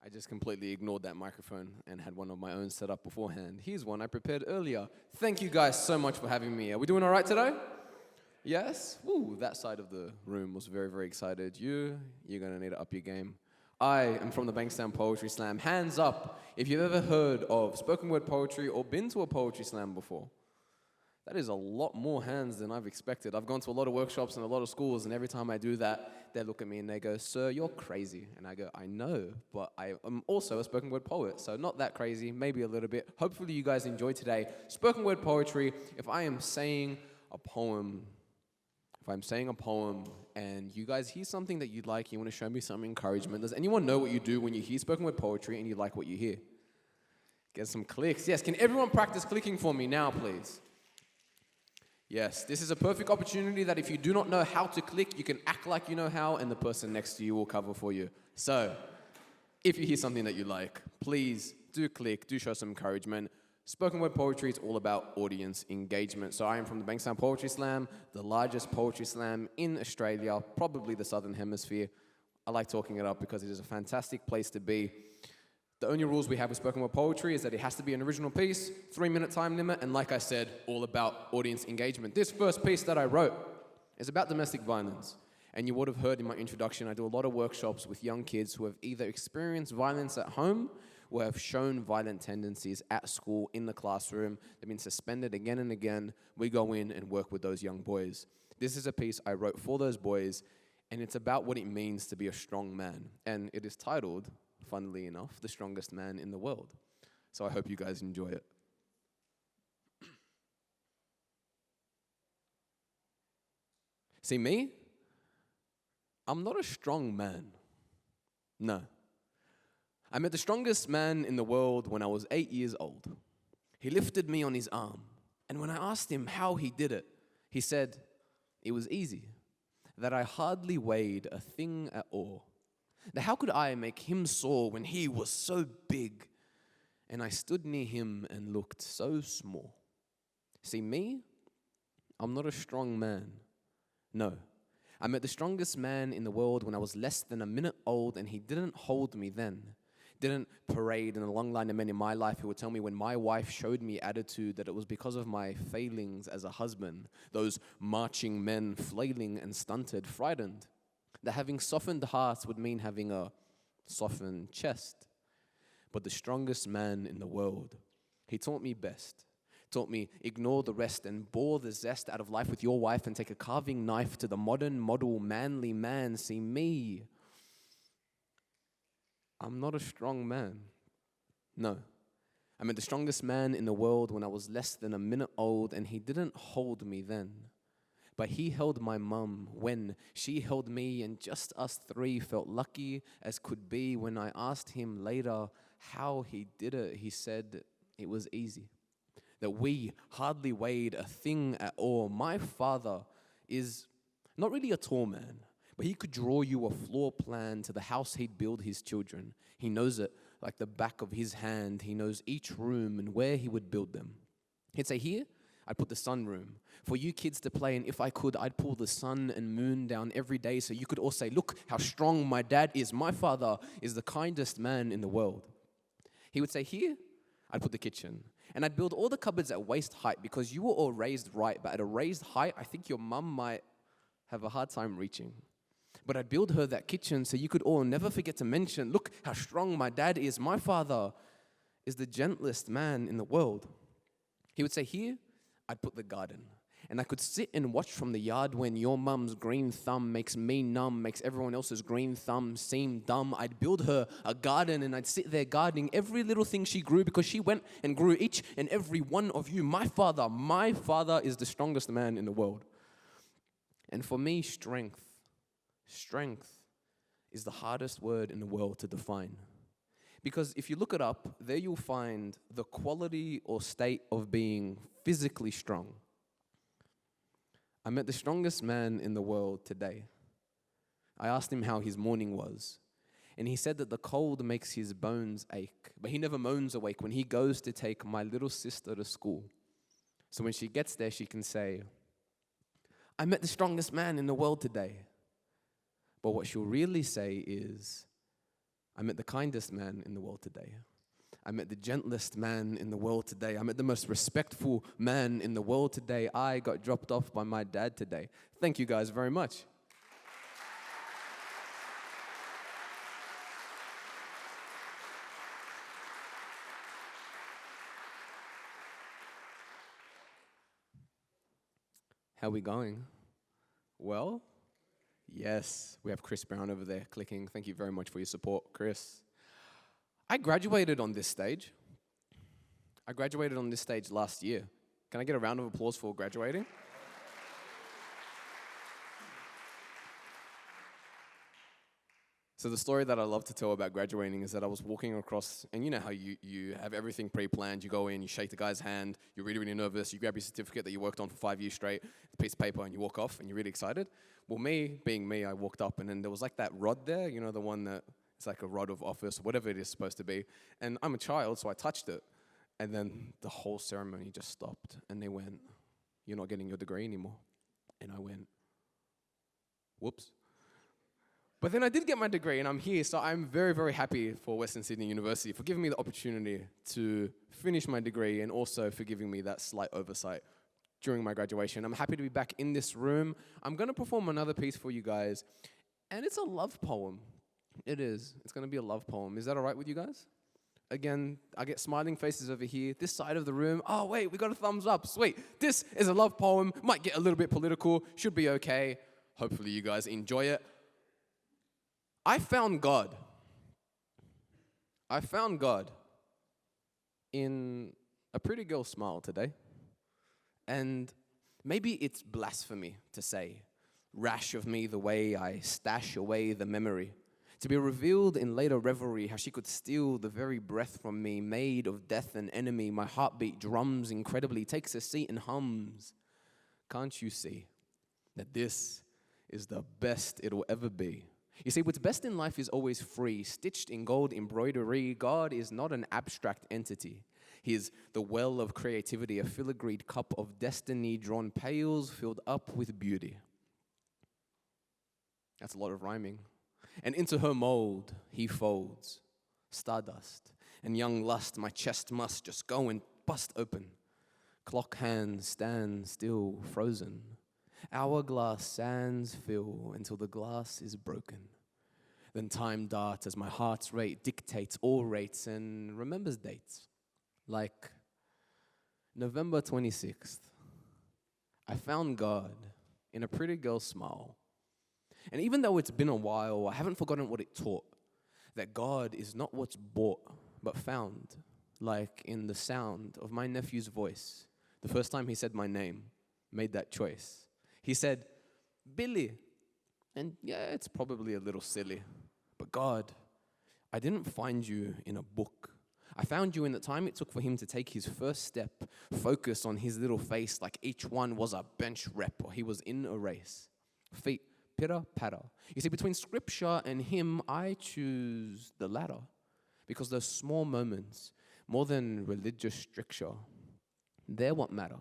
I just completely ignored that microphone and had one of my own set up beforehand. Here's one I prepared earlier. Thank you guys so much for having me. Are we doing all right today? Yes? Woo, that side of the room was very, very excited. You're going to need to up your game. I am from the Bankstown Poetry Slam. Hands up if you've ever heard of spoken word poetry or been to a poetry slam before. That is a lot more hands than I've expected. I've gone to a lot of workshops and a lot of schools, and every time I do that, they look at me and they go, "Sir, you're crazy." And I go, "I know, but I am also a spoken word poet, so not that crazy, maybe a little bit." Hopefully you guys enjoy today. Spoken word poetry, if I'm saying a poem and you guys hear something that you'd like, you want to show me some encouragement, does anyone know what you do when you hear spoken word poetry and you like what you hear? Get some clicks. Yes, can everyone practice clicking for me now, please? Yes, this is a perfect opportunity that if you do not know how to click, you can act like you know how, and the person next to you will cover for you. So, if you hear something that you like, please do click, do show some encouragement. Spoken word poetry is all about audience engagement. So I am from the Bankstown Poetry Slam, the largest poetry slam in Australia, probably the Southern Hemisphere. I like talking it up because it is a fantastic place to be. The only rules we have with spoken word poetry is that it has to be an original piece, 3-minute time limit, and like I said, all about audience engagement. This first piece that I wrote is about domestic violence. And you would have heard in my introduction, I do a lot of workshops with young kids who have either experienced violence at home or have shown violent tendencies at school, in the classroom. They've been suspended again and again. We go in and work with those young boys. This is a piece I wrote for those boys, and it's about what it means to be a strong man. And it is titled, funnily enough, "The Strongest Man in the World." So I hope you guys enjoy it. See me? I'm not a strong man. No. I met the strongest man in the world when I was 8 years old. He lifted me on his arm, and when I asked him how he did it, he said it was easy, that I hardly weighed a thing at all. Now, how could I make him soar when he was so big? And I stood near him and looked so small. See me? I'm not a strong man. No. I met the strongest man in the world when I was less than a minute old, and he didn't hold me then. Didn't parade in a long line of men in my life who would tell me when my wife showed me attitude that it was because of my failings as a husband. Those marching men, flailing and stunted, frightened. That having softened hearts would mean having a softened chest. But the strongest man in the world, he taught me best. Taught me ignore the rest and bore the zest out of life with your wife and take a carving knife to the modern, model, manly man. See me. I'm not a strong man. No. I met the strongest man in the world when I was less than a minute old, and he didn't hold me then. But he held my mum when she held me, and just us three felt lucky as could be. When I asked him later how he did it, he said it was easy. That we hardly weighed a thing at all. My father is not really a tall man, but he could draw you a floor plan to the house he'd build his children. He knows it like the back of his hand. He knows each room and where he would build them. He'd say, "Here, I'd put the sunroom for you kids to play, and if I could, I'd pull the sun and moon down every day so you could all say, 'Look how strong my dad is. My father is the kindest man in the world.'" He would say, "Here, I'd put the kitchen. And I'd build all the cupboards at waist height because you were all raised right, but at a raised height, I think your mum might have a hard time reaching. But I'd build her that kitchen so you could all never forget to mention, 'Look how strong my dad is. My father is the gentlest man in the world.'" He would say, "Here, I'd put the garden. And I could sit and watch from the yard when your mum's green thumb makes me numb, makes everyone else's green thumb seem dumb. I'd build her a garden and I'd sit there gardening every little thing she grew because she went and grew each and every one of you. My father is the strongest man in the world." And for me, strength is the hardest word in the world to define. Because if you look it up, there you'll find the quality or state of being physically strong. I met the strongest man in the world today. I asked him how his morning was, and he said that the cold makes his bones ache, but he never moans awake when he goes to take my little sister to school. So when she gets there, she can say, "I met the strongest man in the world today." But what she'll really say is, I met the kindest man in the world today. I met the gentlest man in the world today. I met the most respectful man in the world today. I got dropped off by my dad today. Thank you guys very much. How we going? Well? Yes, we have Chris Brown over there clicking. Thank you very much for your support, Chris. I graduated on this stage. I graduated on this stage last year. Can I get a round of applause for graduating? So the story that I love to tell about graduating is that I was walking across, and you know how you have everything pre-planned. You go in, you shake the guy's hand, you're really, really nervous, you grab your certificate that you worked on for 5 years straight, a piece of paper, and you walk off, and you're really excited. Well, me, being me, I walked up, and then there was like that rod there, you know, the one that it's like a rod of office, or whatever it is supposed to be. And I'm a child, so I touched it. And then the whole ceremony just stopped, and they went, "You're not getting your degree anymore." And I went, "Whoops." But then I did get my degree, and I'm here, so I'm very, very happy for Western Sydney University for giving me the opportunity to finish my degree and also for giving me that slight oversight during my graduation. I'm happy to be back in this room. I'm going to perform another piece for you guys, and it's a love poem. It is. It's going to be a love poem. Is that all right with you guys? Again, I get smiling faces over here. This side of the room, oh, wait, we got a thumbs up. Sweet. This is a love poem. Might get a little bit political. Should be okay. Hopefully you guys enjoy it. I found God. I found God in a pretty girl's smile today. And maybe it's blasphemy to say, rash of me the way I stash away the memory, to be revealed in later revelry how she could steal the very breath from me, made of death and enemy. My heartbeat drums incredibly, takes a seat and hums. Can't you see that this is the best it'll ever be? You see, what's best in life is always free, stitched in gold embroidery. God is not an abstract entity. He is the well of creativity, a filigreed cup of destiny, drawn pails filled up with beauty. That's a lot of rhyming. And into her mold, he folds stardust. And young lust, my chest must just go and bust open. Clock hands stand still, frozen. Hourglass sands fill until the glass is broken. Then time darts as my heart's rate dictates all rates and remembers dates. Like November 26th, I found God in a pretty girl's smile. And even though it's been a while, I haven't forgotten what it taught. That God is not what's bought, but found. Like in the sound of my nephew's voice. The first time he said my name, made that choice. He said, "Billy." And yeah, it's probably a little silly. But God, I didn't find you in a book. I found you in the time it took for him to take his first step, focus on his little face like each one was a bench rep or he was in a race. Feet, pitter, patter. You see, between scripture and him, I choose the latter. Because those small moments, more than religious stricture, they're what matter.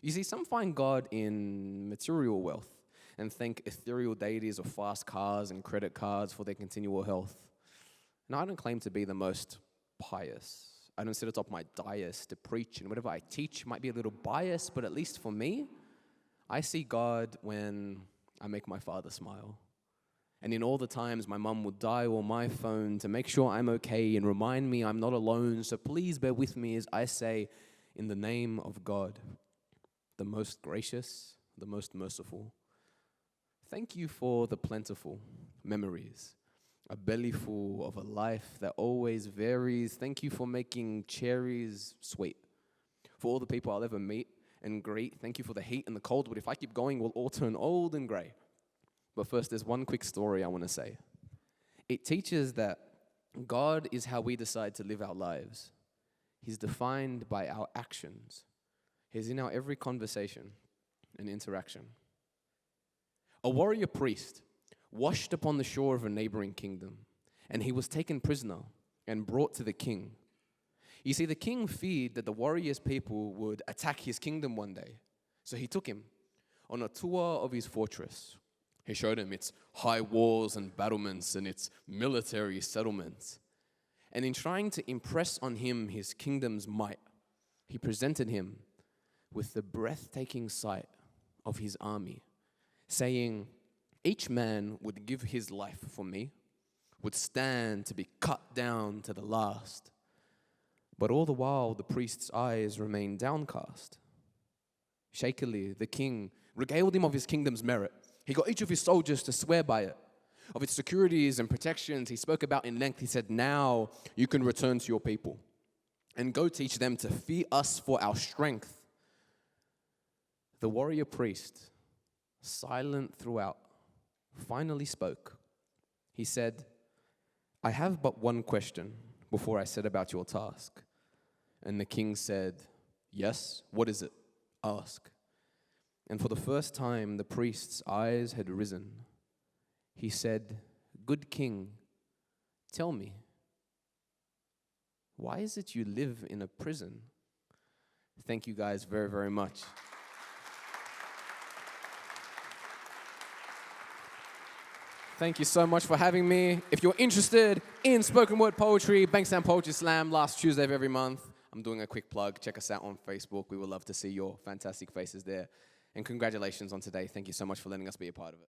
You see, some find God in material wealth and thank ethereal deities of fast cars and credit cards for their continual health. Now, I don't claim to be the most pious. I don't sit atop my dais to preach, and whatever I teach might be a little biased, but at least for me, I see God when I make my father smile. And in all the times my mum would dial my phone to make sure I'm okay and remind me I'm not alone, so please bear with me as I say, in the name of God, the most gracious, the most merciful. Thank you for the plentiful memories, a bellyful of a life that always varies. Thank you for making cherries sweet. For all the people I'll ever meet and greet, thank you for the heat and the cold, but if I keep going, we'll all turn old and gray. But first, there's one quick story I want to say. It teaches that God is how we decide to live our lives. He's defined by our actions. He's in our every conversation and interaction. A warrior priest washed upon the shore of a neighboring kingdom, and he was taken prisoner and brought to the king. You see, the king feared that the warrior's people would attack his kingdom one day, so he took him on a tour of his fortress. He showed him its high walls and battlements and its military settlements. And in trying to impress on him his kingdom's might, he presented him with the breathtaking sight of his army, saying, each man would give his life for me, would stand to be cut down to the last. But all the while, the priest's eyes remained downcast. Shakily, the king regaled him of his kingdom's merit. He got each of his soldiers to swear by it. Of its securities and protections, he spoke about in length. He said, now you can return to your people and go teach them to fear us for our strength. The warrior priest, silent throughout, finally spoke. He said, I have but one question before I set about your task. And the king said, yes, what is it? Ask. And for the first time, the priest's eyes had risen. He said, good king, tell me, why is it you live in a prison? Thank you guys very, very much. Thank you so much for having me. If you're interested in spoken word poetry, Bankstown Poetry Slam, last Tuesday of every month. I'm doing a quick plug. Check us out on Facebook. We would love to see your fantastic faces there. And congratulations on today. Thank you so much for letting us be a part of it.